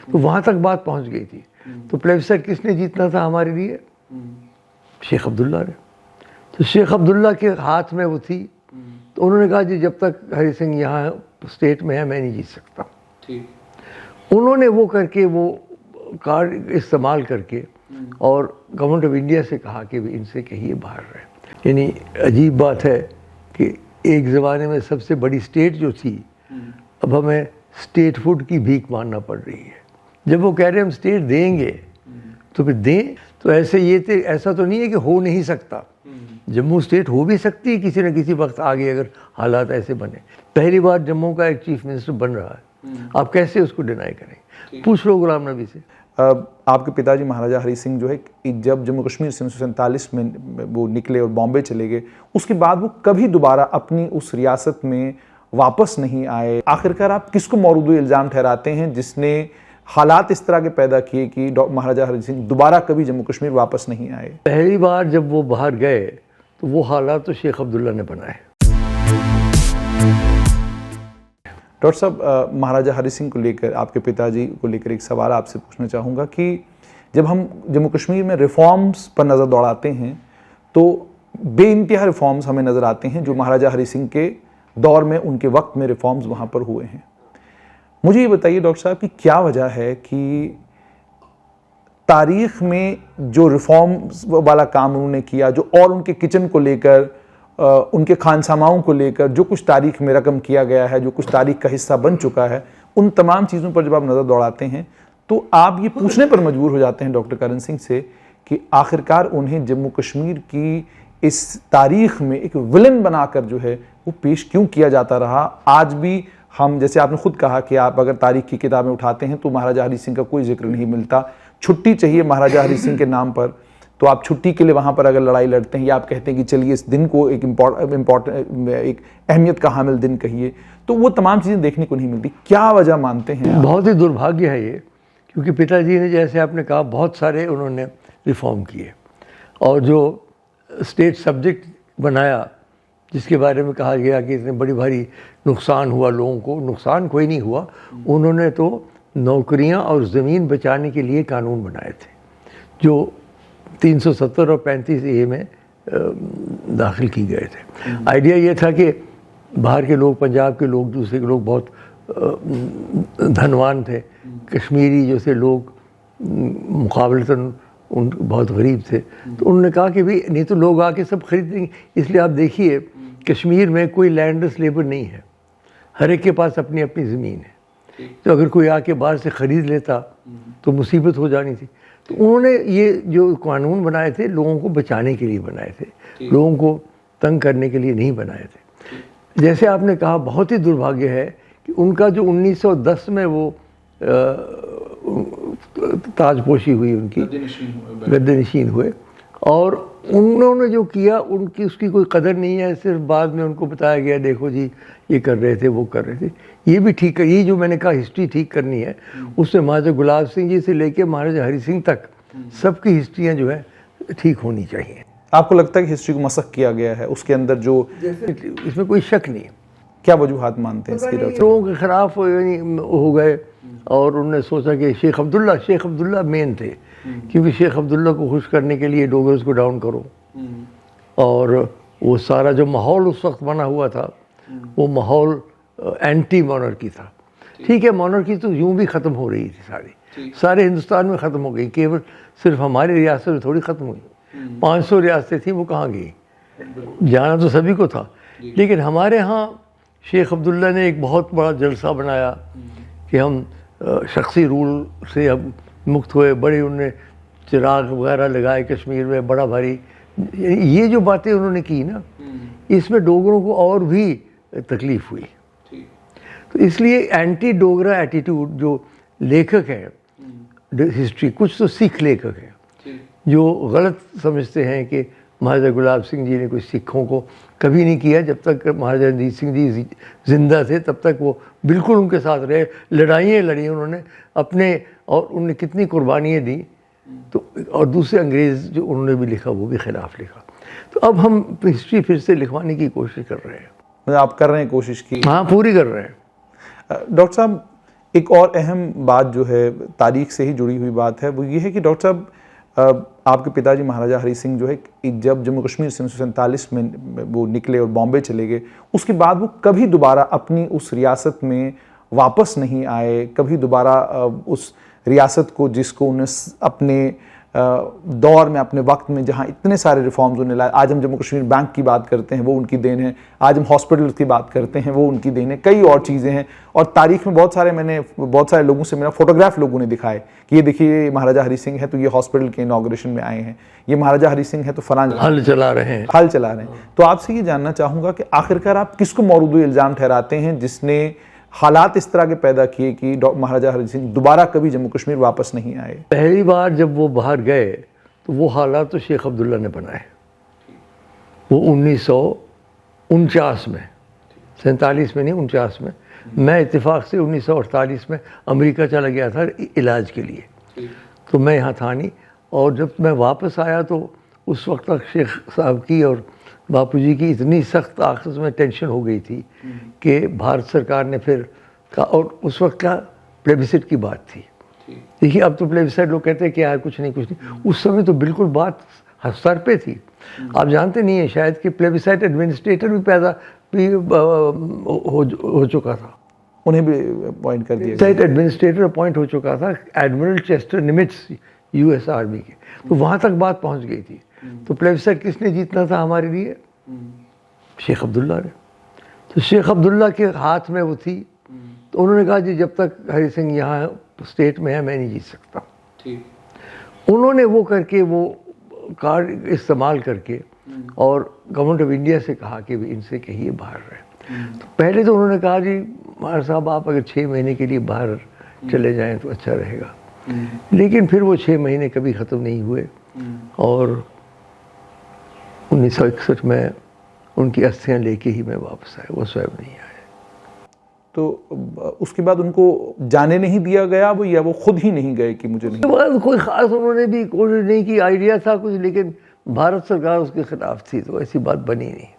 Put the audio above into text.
تو وہاں تک بات پہنچ گئی تھی. تو پلیبسائٹ کس نے جیتنا تھا ہمارے لیے؟ شیخ عبداللہ نے. تو شیخ عبداللہ کے ہاتھ میں وہ تھی. تو انہوں نے کہا جی جب تک ہری سنگھ یہاں اسٹیٹ میں ہے میں نہیں جیت سکتا. انہوں نے وہ کر کے وہ کارڈ استعمال کر کے اور گورنمنٹ آف انڈیا سے کہا کہ ان سے کہیے باہر رہے. یعنی عجیب بات ہے کہ ایک زمانے میں سب سے بڑی اسٹیٹ جو تھی اب ہمیں اسٹیٹ فوڈ کی بھیک ماننا پڑ رہی ہے. جب وہ کہہ رہے ہیں ہم اسٹیٹ دیں گے تو پھر دیں. تو ایسا تو نہیں ہے کہ ہو نہیں سکتا. جموں اسٹیٹ ہو بھی سکتی ہے کسی نہ کسی وقت آگے اگر حالات ایسے بنے. پہلی بار جموں کا ایک چیف منسٹر بن رہا ہے, آپ کیسے اس کو ڈینائی کریں؟ پوچھ لو غلام نبی سے. آپ کے پتا جی مہاراجہ ہری سنگھ جو ہے جب جموں کشمیر سے 1947 میں وہ نکلے اور بامبے چلے گئے, اس کے بعد وہ کبھی دوبارہ اپنی اس ریاست میں واپس نہیں آئے. آخرکار آپ کس کو مورد الزام ٹھہراتے ہیں جس نے حالات اس طرح کے پیدا کیے کہ مہاراجہ ہری سنگھ دوبارہ کبھی جموں کشمیر واپس نہیں آئے؟ پہلی بار جب وہ باہر گئے تو وہ حالات تو شیخ عبداللہ نے بنائے. ڈاکٹر صاحب, مہاراجہ ہری سنگھ کو لے کر, آپ کے پتا جی کو لے کر ایک سوال آپ سے پوچھنا چاہوں گا کہ جب ہم جموں کشمیر میں ریفارمز پر نظر دوڑاتے ہیں تو بے انتہا ریفارمز ہمیں نظر آتے ہیں جو مہاراجہ ہری سنگھ کے دور میں, ان کے وقت میں ریفارمز وہاں پر ہوئے ہیں. مجھے یہ بتائیے ڈاکٹر صاحب کہ کیا وجہ ہے کہ تاریخ میں جو ریفارمز والا کام انہوں نے کیا, جو اور ان کے کچن کو لے کر, ان کے خانساماؤں کو لے کر جو کچھ تاریخ میں رقم کیا گیا ہے, جو کچھ تاریخ کا حصہ بن چکا ہے, ان تمام چیزوں پر جب آپ نظر دوڑاتے ہیں تو آپ یہ پوچھنے پر مجبور ہو جاتے ہیں ڈاکٹر کرن سنگھ سے کہ آخرکار انہیں جموں کشمیر کی اس تاریخ میں ایک ولن بنا کر جو ہے وہ پیش کیوں کیا جاتا رہا. آج بھی ہم, جیسے آپ نے خود کہا کہ آپ اگر تاریخ کی کتابیں اٹھاتے ہیں تو مہاراجہ ہری سنگھ کا کوئی ذکر نہیں ملتا. چھٹی چاہیے مہاراجہ ہری سنگھ کے نام پر تو آپ چھٹی کے لیے وہاں پر اگر لڑائی لڑتے ہیں یا آپ کہتے ہیں کہ چلیے اس دن کو ایک ایک اہمیت کا حامل دن کہیے, تو وہ تمام چیزیں دیکھنے کو نہیں ملتی. کیا وجہ مانتے ہیں آپ؟ بہت ہی دربھاگیہ ہے یہ, کیونکہ پتا جی نے جیسے آپ نے کہا بہت سارے انہوں نے ریفارم کیے اور جو اسٹیٹ سبجیکٹ بنایا جس کے بارے میں کہا گیا کہ اتنے بڑی بھاری نقصان ہوا لوگوں کو, نقصان کوئی نہیں ہوا. انہوں نے تو نوکریاں اور زمین بچانے کے لیے قانون بنائے تھے جو 370 اور 35A میں داخل کی گئے تھے. آئیڈیا یہ تھا کہ باہر کے لوگ, پنجاب کے لوگ, دوسرے کے لوگ بہت دھنوان تھے, کشمیری جو تھے لوگ مقابلتاً ان بہت غریب تھے. تو انہوں نے کہا کہ بھی نہیں تو لوگ آ کے سب خرید دیں گے. اس لیے آپ دیکھیے کشمیر میں کوئی لینڈس لیبر نہیں ہے, ہر ایک کے پاس اپنی اپنی زمین ہے. تو اگر کوئی آ کے باہر سے خرید لیتا تو مصیبت ہو جانی تھی. تو انہوں نے یہ جو قانون بنائے تھے لوگوں کو بچانے کے لیے بنائے تھے, لوگوں کو تنگ کرنے کے لیے نہیں بنائے تھے. جیسے آپ نے کہا بہت ہی دربھاگیہ ہے کہ ان کا جو 1910 میں وہ تاج پوشی ہوئی, ان کی گدے نشین ہوئے, اور انہوں نے جو کیا اس کی کوئی قدر نہیں ہے. صرف بعد میں ان کو بتایا گیا دیکھو جی یہ کر رہے تھے وہ کر رہے تھے. یہ بھی ٹھیک ہے, یہ جو میں نے کہا ہسٹری ٹھیک کرنی ہے, اس میں مہاراجہ گلاب سنگھ جی سے لے کے مہاراجہ ہری سنگھ تک سب کی ہسٹریاں جو ہے ٹھیک ہونی چاہیے. آپ کو لگتا ہے کہ ہسٹری کو مسخ کیا گیا ہے, اس کے اندر جو اس میں کوئی شک نہیں ہے؟ کیا وجوہات مانتے ہیں اس کے؟ لوگوں کے خلاف ہو گئے اور انہوں نے سوچا کہ شیخ عبداللہ مین تھے, کیونکہ شیخ عبداللہ کو خوش کرنے کے لیے ڈوگرز کو ڈاؤن کرو. اور وہ سارا جو ماحول اس وقت بنا ہوا تھا وہ ماحول اینٹی مونارکی تھا. ٹھیک ہے, مونارکی تو یوں بھی ختم ہو رہی تھی, سارے ہندوستان میں ختم ہو گئی, کیول صرف ہماری ریاست میں تھوڑی ختم ہوئی. 500 ریاستیں تھیں, وہ کہاں گئی؟ جانا تو سبھی کو تھا. لیکن ہمارے ہاں شیخ عبداللہ نے ایک بہت بڑا جلسہ بنایا کہ ہم شخصی رول سے اب مکت ہوئے. بڑے انہوں نے چراغ وغیرہ لگائے کشمیر میں, بڑا بھاری. یہ جو باتیں انہوں نے کی نا, اس میں ڈوگروں کو اور بھی تکلیف ہوئی. تو اس لیے اینٹی ڈوگرا ایٹیٹیوڈ جو لیکھک ہیں ہسٹری, کچھ تو سکھ لیکھک ہیں جو غلط سمجھتے ہیں کہ مہاراجہ گلاب سنگھ جی نے کوئی سکھوں کو کبھی نہیں کیا. جب تک مہاراجہ رنجیت سنگھ جی زندہ تھے تب تک وہ بالکل ان کے ساتھ رہے, لڑائیاں لڑی انہوں نے اپنے, اور انہوں نے کتنی قربانیاں دیں. تو اور دوسرے انگریز جو انہوں نے بھی لکھا وہ بھی خلاف لکھا. تو اب ہم ہسٹری پھر سے لکھوانے کی کوشش کر رہے ہیں. آپ کر رہے ہیں کوشش کی؟ ہاں, پوری کر رہے ہیں. ڈاکٹر صاحب ایک اور اہم بات جو ہے تاریخ سے ہی جڑی ہوئی بات ہے وہ یہ ہے کہ ڈاکٹر صاحب آپ کے پتا جی مہاراجہ ہری سنگھ جو ہے جب جموں کشمیر سے 1947 میں وہ نکلے اور بامبے چلے گئے، اس کے بعد وہ کبھی دوبارہ اپنی اس ریاست میں واپس نہیں آئے، کبھی دوبارہ اس ریاست کو جس کو انہیں اپنے دور میں اپنے وقت میں جہاں اتنے سارے ریفارمز انہیں لائے، آج ہم جموں کشمیر بینک کی بات کرتے ہیں وہ ان کی دین ہے، آج ہم ہاسپٹل کی بات کرتے ہیں وہ ان کی دین ہے، کئی اور چیزیں ہیں، اور تاریخ میں میں نے بہت سارے لوگوں سے میرا فوٹوگراف لوگوں نے دکھائے کہ یہ دیکھیے یہ مہاراجہ ہری سنگھ ہے تو یہ ہاسپٹل کے انوگریشن میں آئے ہیں، یہ مہاراجہ ہری سنگھ ہے تو فلاں حل چلا رہے ہیں. حل چلا رہے ہیں. تو آپ سے یہ جاننا چاہوں گا کہ آخرکار آپ کس کو مورد الزام ٹھہراتے ہیں جس نے حالات اس طرح کے پیدا کیے کہ مہاراجہ ہری سنگھ دوبارہ کبھی جموں کشمیر واپس نہیں آئے؟ پہلی بار جب وہ باہر گئے تو وہ حالات تو شیخ عبداللہ نے بنائے. وہ 1949 میں، 47 میں نہیں 49 میں، میں اتفاق سے 1948 میں امریکہ چلا گیا تھا علاج کے لیے، تو میں یہاں تھا نہیں. اور جب میں واپس آیا تو اس وقت تک شیخ صاحب کی اور باپو جی کی اتنی سخت آخذ میں ٹینشن ہو گئی تھی کہ بھارت سرکار نے پھر کہا، اور اس وقت کا پلیبسٹ کی بات تھی. دیکھیے اب تو پلیبسائٹ لوگ کہتے ہیں کہ یار کچھ نہیں، اس سمے تو بالکل بات سر پہ تھی. آپ جانتے نہیں ہیں شاید کہ پلیبسائٹ ایڈمنسٹریٹر بھی پیدا ہو چکا تھا، انہیں بھی اپوائنٹ کر دیا پلیبسائٹ ایڈمنسٹریٹر اپوائنٹ ہو چکا تھا admiral Chester Nimitz U S army کے. تو وہاں تک بات پہنچ گئی تھی. تو پلیبسائٹ کس نے جیتنا تھا ہمارے لیے؟ شیخ عبداللہ نے. تو شیخ عبداللہ کے ہاتھ میں وہ تھی. تو انہوں نے کہا جی جب تک ہری سنگھ یہاں اسٹیٹ میں ہے میں نہیں جیت سکتا. انہوں نے وہ کر کے وہ کارڈ استعمال کر کے اور گورنمنٹ آف انڈیا سے کہا کہ ان سے کہیے باہر رہے. تو پہلے تو انہوں نے کہا جی مہار صاحب آپ اگر 6 مہینے کے لیے باہر چلے جائیں تو اچھا رہے گا. لیکن پھر وہ 6 مہینے کبھی ختم نہیں ہوئے اور 1961 میں ان کی استھیاں لے کے ہی میں واپس آیا، وہ سوئم نہیں آئے. تو اس کے بعد ان کو جانے نہیں دیا گیا وہ، یا وہ خود ہی نہیں گئے کہ مجھے نہیں؟ اس کے بعد کوئی خاص انہوں نے بھی کوشش نہیں کی، آئیڈیا تھا کچھ لیکن بھارت سرکار اس کے خلاف تھی تو ایسی بات بنی نہیں.